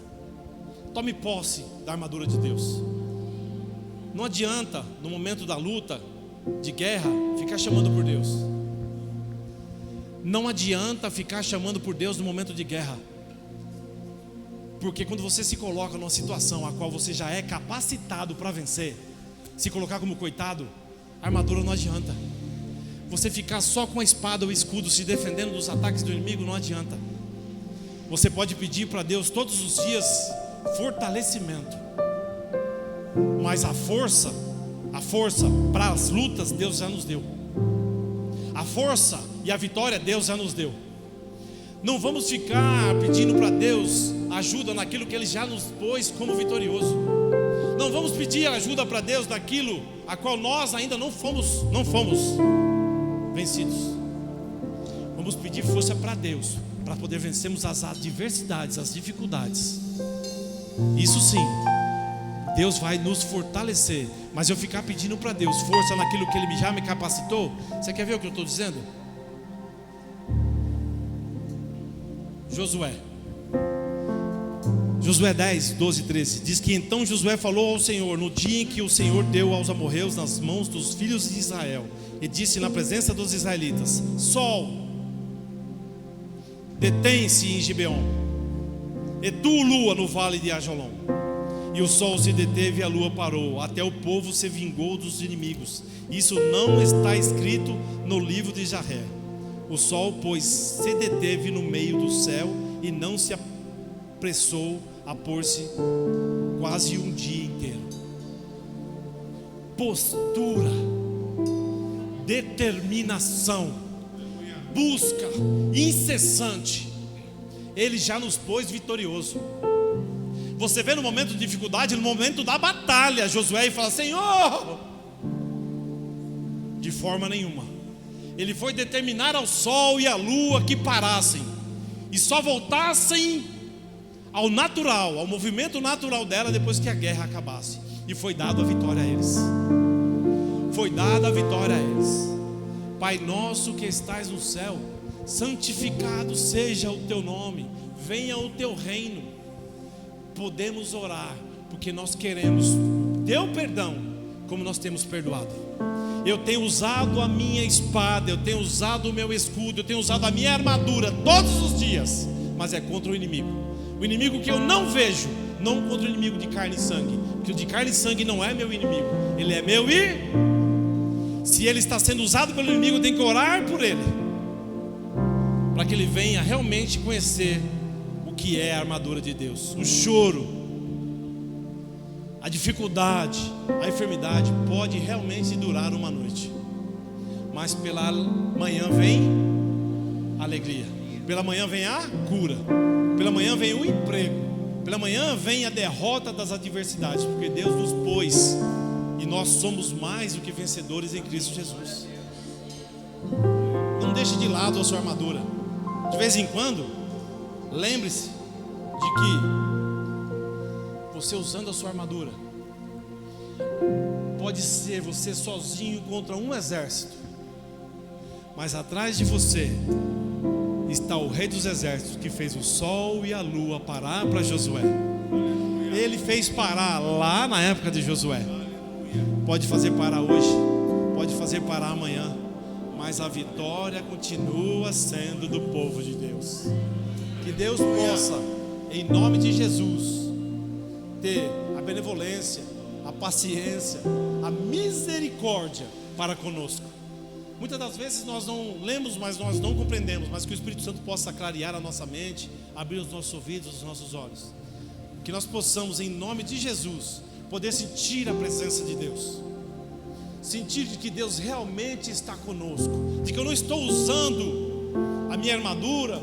Tome posse da armadura de Deus. Não adianta no momento da luta, de guerra, ficar chamando por Deus. Não adianta ficar chamando por Deus no momento de guerra, porque quando você se coloca numa situação a qual você já é capacitado para vencer, se colocar como coitado, a armadura não adianta. Você ficar só com a espada ou escudo se defendendo dos ataques do inimigo não adianta. Você pode pedir para Deus todos os dias fortalecimento, mas a força para as lutas Deus já nos deu. A força e a vitória Deus já nos deu. Não vamos ficar pedindo para Deus ajuda naquilo que Ele já nos pôs como vitorioso. Não vamos pedir ajuda para Deus naquilo a qual nós ainda não fomos vencidos. Vamos pedir força para Deus, para poder vencermos as adversidades, as dificuldades. Isso sim, Deus vai nos fortalecer. Mas eu ficar pedindo para Deus força naquilo que Ele já me capacitou. Você quer ver o que eu estou dizendo? Josué 10, 12 e 13 diz que então Josué falou ao Senhor no dia em que o Senhor deu aos amorreus nas mãos dos filhos de Israel, e disse na presença dos israelitas: Sol, detém-se em Gibeon, e tu, lua, no vale de Ajolom. E o sol se deteve e a lua parou, até o povo se vingou dos inimigos. Isso não está escrito no livro de Jaher. O sol, pois, se deteve no meio do céu e não se apressou a pôr-se quase um dia inteiro. Postura, determinação, busca incessante. Ele já nos pôs vitorioso. Você vê no momento de dificuldade, no momento da batalha, Josué fala: Senhor, de forma nenhuma. Ele foi determinar ao sol e à lua que parassem e só voltassem ao natural, ao movimento natural dela depois que a guerra acabasse. E foi dada a vitória a eles. Foi dada a vitória a eles. Pai nosso que estais no céu, santificado seja o teu nome, venha o teu reino. Podemos orar, porque nós queremos teu perdão, como nós temos perdoado. Eu tenho usado a minha espada, eu tenho usado o meu escudo, eu tenho usado a minha armadura todos os dias, mas é contra o inimigo que eu não vejo, não contra o inimigo de carne e sangue, porque o de carne e sangue não é meu inimigo, ele é meu. E se ele está sendo usado pelo inimigo, eu tenho que orar por ele, para que ele venha realmente conhecer o que é a armadura de Deus. O choro, a dificuldade, a enfermidade pode realmente durar uma noite, mas pela manhã vem a alegria, pela manhã vem a cura, pela manhã vem o emprego, pela manhã vem a derrota das adversidades, porque Deus nos pôs e nós somos mais do que vencedores em Cristo Jesus. Não deixe de lado a sua armadura. De vez em quando, lembre-se de que você usando a sua armadura, pode ser você sozinho contra um exército, mas atrás de você está o Rei dos Exércitos, que fez o sol e a lua parar para Josué. Ele fez parar lá na época de Josué. Pode fazer parar hoje, pode fazer parar amanhã, mas a vitória continua sendo do povo de Deus. Que Deus possa, em nome de Jesus, ter a benevolência, a paciência, a misericórdia para conosco. Muitas das vezes nós não lemos, mas nós não compreendemos, mas que o Espírito Santo possa clarear a nossa mente, abrir os nossos ouvidos, os nossos olhos, que nós possamos, em nome de Jesus, poder sentir a presença de Deus, sentir de que Deus realmente está conosco, de que eu não estou usando a minha armadura,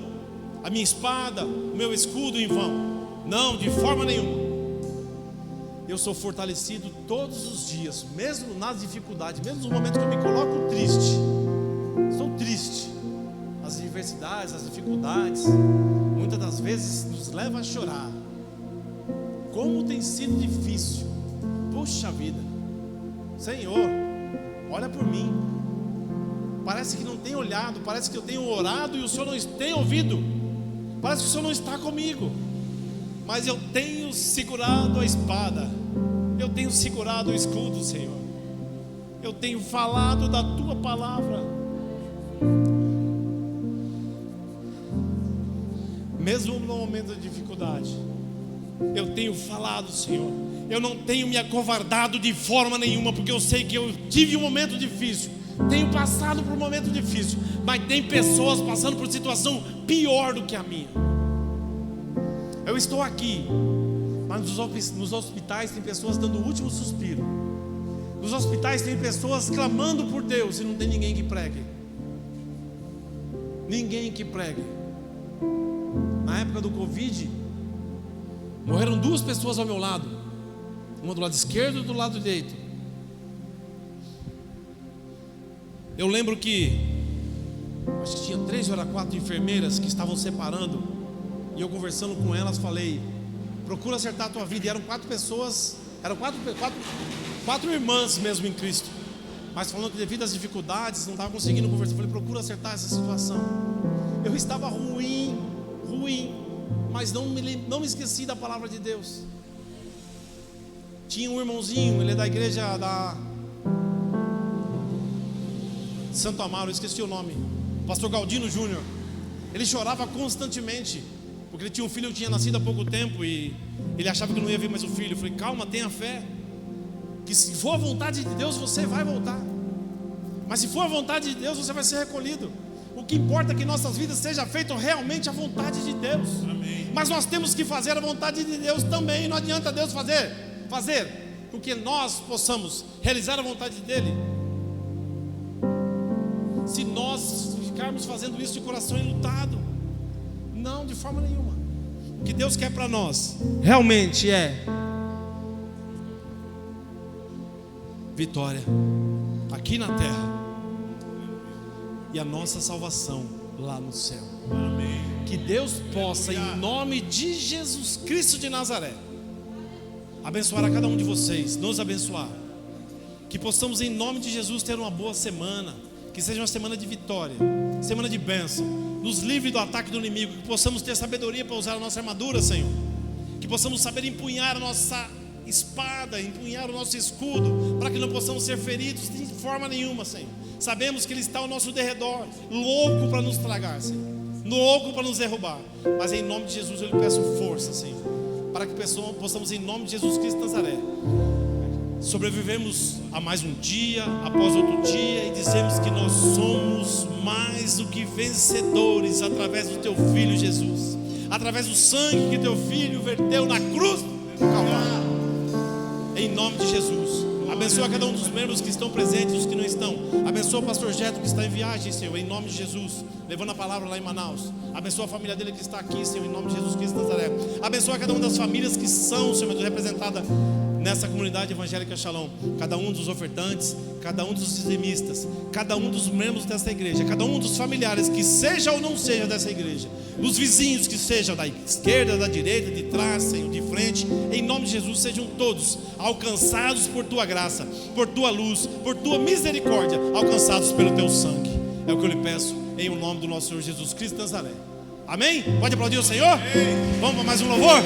a minha espada, o meu escudo em vão. Não, de forma nenhuma. Eu sou fortalecido todos os dias, mesmo nas dificuldades, mesmo no momento que eu me coloco triste. Estou triste. As adversidades, as dificuldades, muitas das vezes nos levam a chorar. Como tem sido difícil. Puxa vida, Senhor, olha por mim. Parece que não tem olhado, parece que eu tenho orado e o Senhor não tem ouvido. Parece que o Senhor não está comigo. Mas eu tenho segurado a espada, eu tenho segurado o escudo, Senhor. Eu tenho falado da tua palavra. Mesmo no momento de dificuldade, eu tenho falado, Senhor. Eu não tenho me acovardado de forma nenhuma, porque eu sei que eu tive um momento difícil, tenho passado por um momento difícil, mas tem pessoas passando por situação pior do que a minha. Eu estou aqui, mas nos hospitais tem pessoas dando o último suspiro. Nos hospitais tem pessoas clamando por Deus e não tem ninguém que pregue. Ninguém que pregue. Na época do Covid, morreram 2 pessoas ao meu lado, uma do lado esquerdo e do lado direito. Eu lembro que acho que tinha 3 ou 4 enfermeiras que estavam separando. E eu conversando com elas falei: procura acertar a tua vida. E eram 4 pessoas, eram quatro irmãs mesmo em Cristo, mas falando que devido às dificuldades não estavam conseguindo conversar. Eu falei: procura acertar essa situação. Eu estava ruim, mas não me esqueci da palavra de Deus. Tinha um irmãozinho, ele é da igreja da Santo Amaro, eu esqueci o nome, Pastor Galdino Júnior. Ele chorava constantemente, porque ele tinha um filho que tinha nascido há pouco tempo e ele achava que não ia vir mais o filho. Eu falei, calma, tenha fé, que se for a vontade de Deus, você vai voltar. Mas se for a vontade de Deus, você vai ser recolhido. O que importa é que nossas vidas sejam feitas realmente a vontade de Deus. Amém. Mas nós temos que fazer a vontade de Deus também. Não adianta Deus fazer com que nós possamos realizar a vontade dEle, se nós ficarmos fazendo isso de coração enlutado. Não, de forma nenhuma. O que Deus quer para nós realmente é vitória aqui na terra e a nossa salvação lá no céu. Amém. Que Deus possa, em nome de Jesus Cristo de Nazaré, abençoar a cada um de vocês, nos abençoar. Que possamos, em nome de Jesus, ter uma boa semana. Que seja uma semana de vitória, semana de bênção. Nos livre do ataque do inimigo. Que possamos ter sabedoria para usar a nossa armadura, Senhor. Que possamos saber empunhar a nossa espada, empunhar o nosso escudo, para que não possamos ser feridos de forma nenhuma, Senhor. Sabemos que Ele está ao nosso derredor, louco para nos tragar, Senhor, louco para nos derrubar. Mas em nome de Jesus eu lhe peço força, Senhor, para que possamos, em nome de Jesus Cristo de Nazaré, sobrevivemos a mais um dia, após outro dia, e dizemos que nós somos mais do que vencedores através do Teu Filho Jesus, através do sangue que Teu Filho verteu na cruz do Calvário. Em nome de Jesus, abençoa cada um dos membros que estão presentes e os que não estão. Abençoa o pastor Geto que está em viagem, Senhor, em nome de Jesus, levando a palavra lá em Manaus. Abençoa a família dele que está aqui, Senhor, em nome de Jesus Cristo de Nazaré. Abençoa cada uma das famílias que são, Senhor, representada nessa comunidade evangélica Shalom. Cada um dos ofertantes, cada um dos dizimistas, cada um dos membros dessa igreja, cada um dos familiares que seja ou não seja dessa igreja, os vizinhos que sejam da esquerda, da direita, de trás, Senhor, de frente, em nome de Jesus, sejam todos alcançados por Tua graça, por Tua luz, por Tua misericórdia, alcançados pelo Teu sangue. É o que eu lhe peço, em o nome do nosso Senhor Jesus Cristo de Nazaré. Amém? Pode aplaudir o Senhor? Amém. Vamos para mais um louvor?